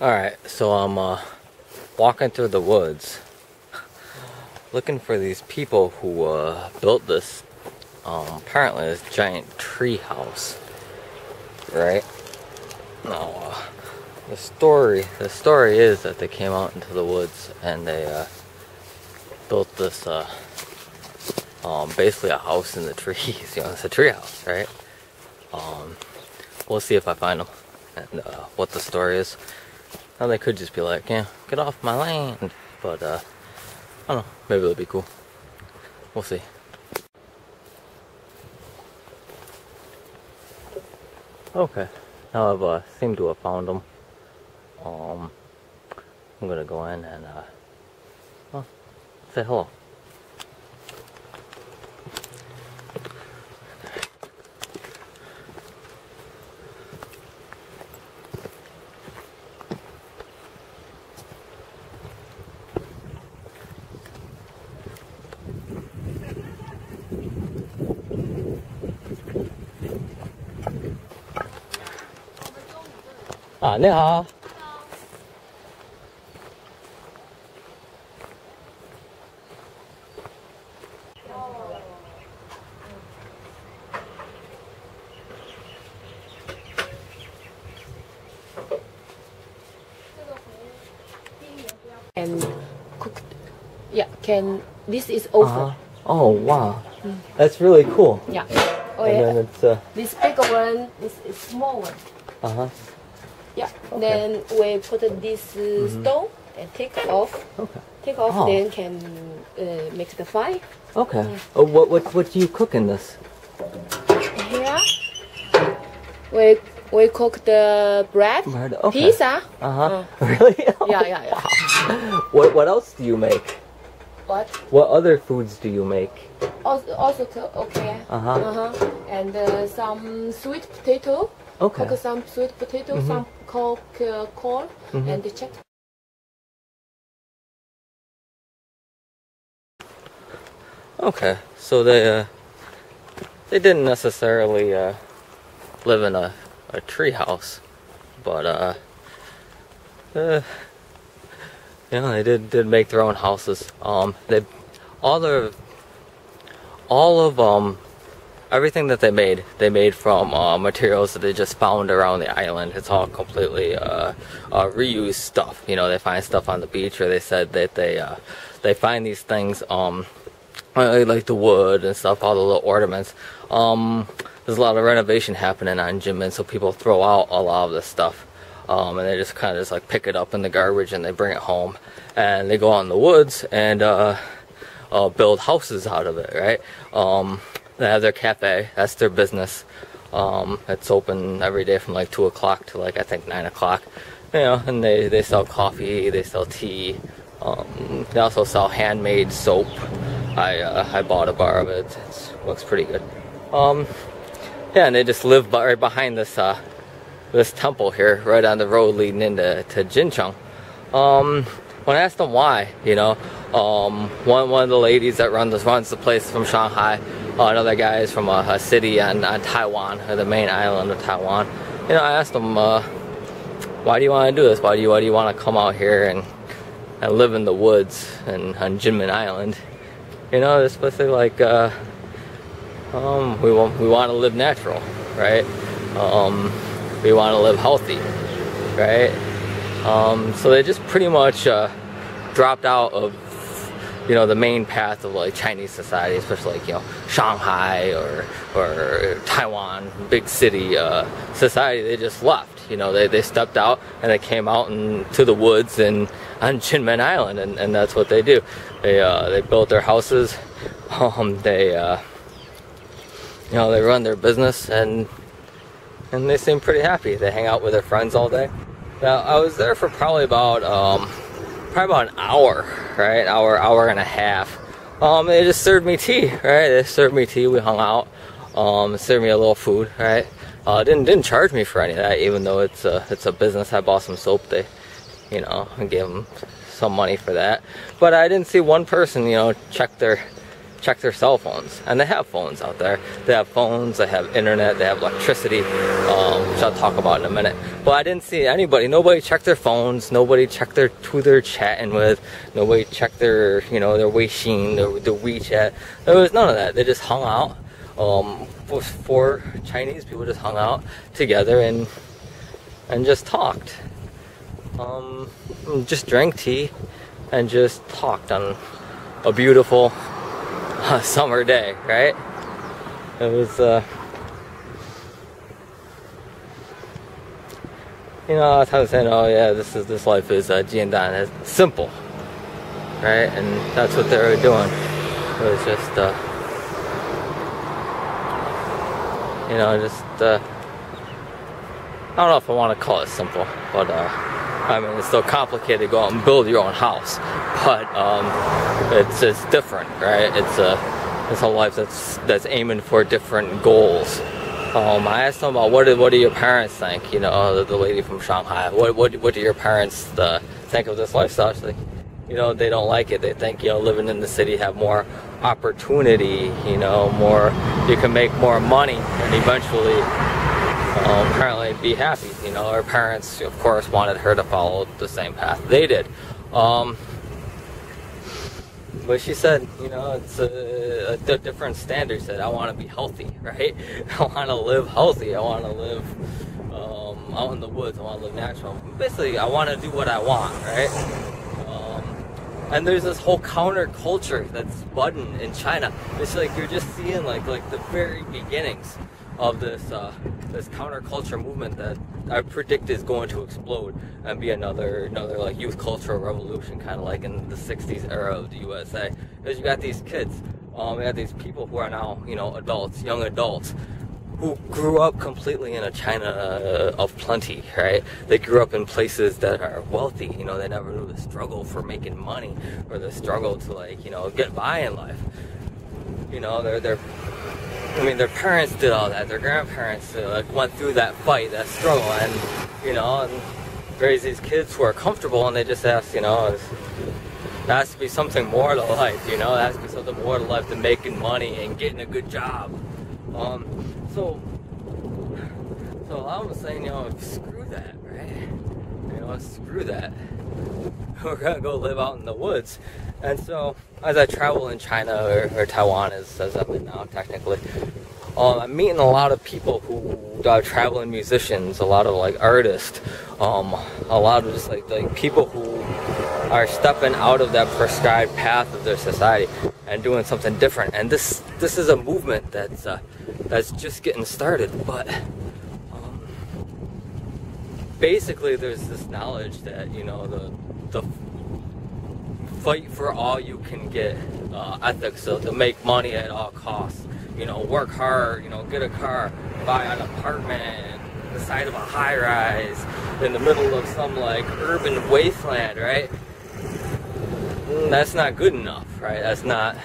Alright, so I'm walking through the woods looking for these people who built this apparently this giant tree house, right? Now the story is that they came out into the woods and they built this basically a house in the trees. You know, it's a tree house, right? We'll see if I find them and what the story is. Now they could just be like, yeah, get off my land, but I don't know, maybe it'll be cool. We'll see. Okay, now I've seemed to have found them. I'm gonna go in and well, say hello. Ah, 你好。And cooked, yeah, this is oven. Oh wow, that's really cool. Yeah. Oh, and then it's this big one, this is small one. Yeah. Okay. Then we put this stone and take off. Okay. Take off, then can make the fire. Okay. Yeah. Oh, what do you cook in this? Here, we cook the bread. Okay. Pizza. Really? Yeah. What else do you make? What? What other foods do you make? Also okay. And some sweet potato. Okay. Cook some sweet potato, some cook corn, and check. Okay, so they didn't necessarily live in a tree house, but you know, they did make their own houses. They all of everything that they made from materials that they just found around the island. It's all completely reused stuff. You know, they find stuff on the beach, or they said that they find these things like the wood and stuff, all the little ornaments. There's a lot of renovation happening on Jinmen, so people throw out a lot of this stuff, and they just kind of just like pick it up in the garbage and they bring it home, and they go out in the woods and build houses out of it, right? They have their cafe. That's their business. It's open every day from like 2 o'clock to like I think 9 o'clock. You know, and they sell coffee, they sell tea. They also sell handmade soap. I bought a bar of it. It looks pretty good. Yeah, and they just live right behind this this temple here, right on the road leading into Jincheng. When I asked them why, you know, one of the ladies that runs the place from Shanghai, another guy is from a city on Taiwan, or the main island of Taiwan. You know, I asked them, why do you want to do this? Why do you want to come out here and live in the woods and on Kinmen Island? You know, it's basically like we want to live natural, right? We want to live healthy, right? So they just pretty much dropped out of, you know, the main path of like Chinese society, especially like, you know, Shanghai or Taiwan, big city society. They just left. You know, they stepped out and they came out into the woods and on Kinmen Island, and that's what they do. They built their houses. You know, they run their business and they seem pretty happy. They hang out with their friends all day. Now, I was there for probably about an hour, right? Hour and a half. They just served me tea, right? They served me tea. We hung out. Served me a little food, right? Didn't charge me for any of that, even though it's a business. I bought some soap. They, you know, I gave them some money for that. But I didn't see one person, you know, check their check their cell phones. And they have phones out there. They have phones, they have internet, they have electricity, which I'll talk about in a minute. But I didn't see nobody checked their phones, nobody checked who they're chatting with, nobody checked their, their Weixin, their WeChat. There was none of that. They just hung out. 4 Chinese people just hung out together and just talked. Just drank tea and just talked on a beautiful summer day, right? It was, I was saying, oh yeah, this life is jiandan, it's simple, right? And that's what they were doing. It was just, I don't know if I want to call it simple, but I mean, it's still complicated to go out and build your own house, but it's different, right? It's a life that's aiming for different goals. I asked them about what do your parents think? The lady from Shanghai. What do your parents think of this lifestyle? She's like, they don't like it. They think living in the city have more opportunity. More, you can make more money and eventually apparently be happy. Her parents, of course, wanted her to follow the same path they did. But she said, it's a different standard. She said, I want to be healthy, right? I want to live healthy. I want to live out in the woods. I want to live natural. Basically, I want to do what I want, right? And there's this whole counterculture that's budding in China. It's like you're just seeing like the very beginnings of this counterculture movement that I predict is going to explode and be another like youth cultural revolution, kind of like in the 60s era of the USA. Because you got these kids, you got these people who are now adults, young adults, who grew up completely in a China of plenty, right? They grew up in places that are wealthy. They never knew the struggle for making money or the struggle to get by in life. Their parents did all that. Their grandparents went through that fight, that struggle, and raised these kids who are comfortable, and they just ask, there has to be something more to life, there has to be something more to life than making money and getting a good job. So a lot of them saying, screw that, right? Screw that. We're gonna go live out in the woods. And so, as I travel in China or Taiwan, as I'm in now technically, I'm meeting a lot of people who are traveling musicians, a lot of artists, a lot of just like people who are stepping out of that prescribed path of their society and doing something different. And this is a movement that's just getting started, but basically there's this knowledge that the fight for all you can get ethics, so to make money at all costs, work hard, get a car, buy an apartment the side of a high-rise in the middle of some urban wasteland, right? That's not good enough, right? That's not.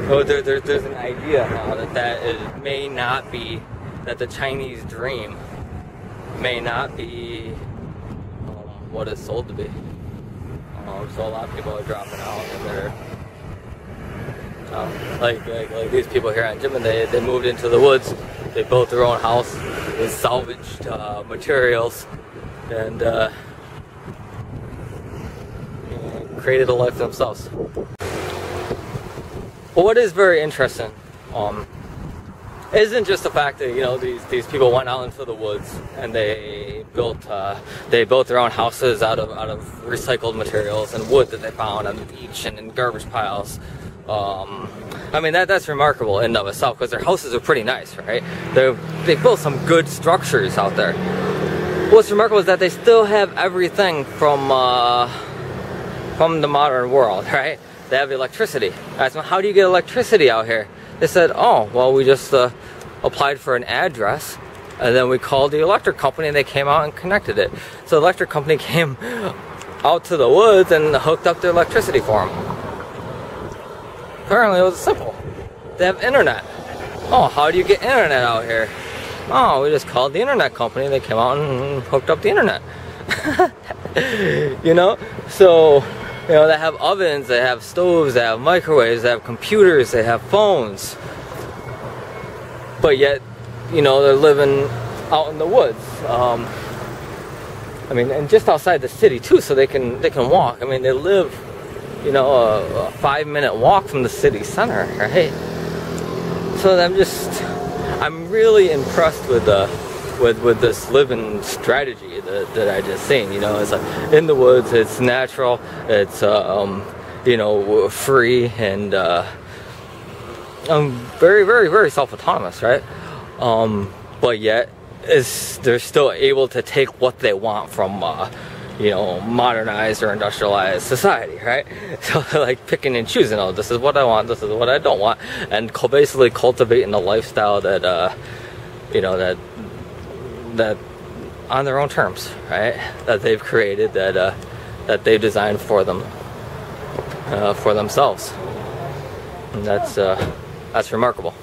Oh, there's an idea now that it may not be, that the Chinese dream may not be what it's sold to be. So a lot of people are dropping out, and they're like these people here on Jincheng. They moved into the woods. They built their own house with salvaged materials, and created a life themselves. But what is very interesting isn't just the fact that these people went out into the woods and they built their own houses out of recycled materials and wood that they found on the beach and in garbage piles. I mean that's remarkable in and of itself, because their houses are pretty nice, right? They built some good structures out there. What's remarkable is that they still have everything from the modern world, right? They have electricity. I asked them, how do you get electricity out here? They said, oh, well, we just applied for an address, and then we called the electric company, and they came out and connected it. So the electric company came out to the woods and hooked up their electricity for them. Apparently it was simple. They have internet. Oh, how do you get internet out here? Oh, we just called the internet company, they came out and hooked up the internet. So You know, they have ovens, they have stoves, they have microwaves, they have computers, they have phones. But yet, you know, they're living out in the woods. I mean, and just outside the city too, so they can walk. I mean, they live, you know, a 5-minute walk from the city center, right? So I'm really impressed with this living strategy that I just seen. You know, it's like in the woods, it's natural, it's you know, free, and very, very, very self-autonomous, right? But yet they're still able to take what they want from you know, modernized or industrialized society, right? So they're like picking and choosing. Oh, this is what I want, this is what I don't want, and basically cultivating a lifestyle that you know, that on their own terms, right? That they've created, that they've designed for them, for themselves. And that's remarkable.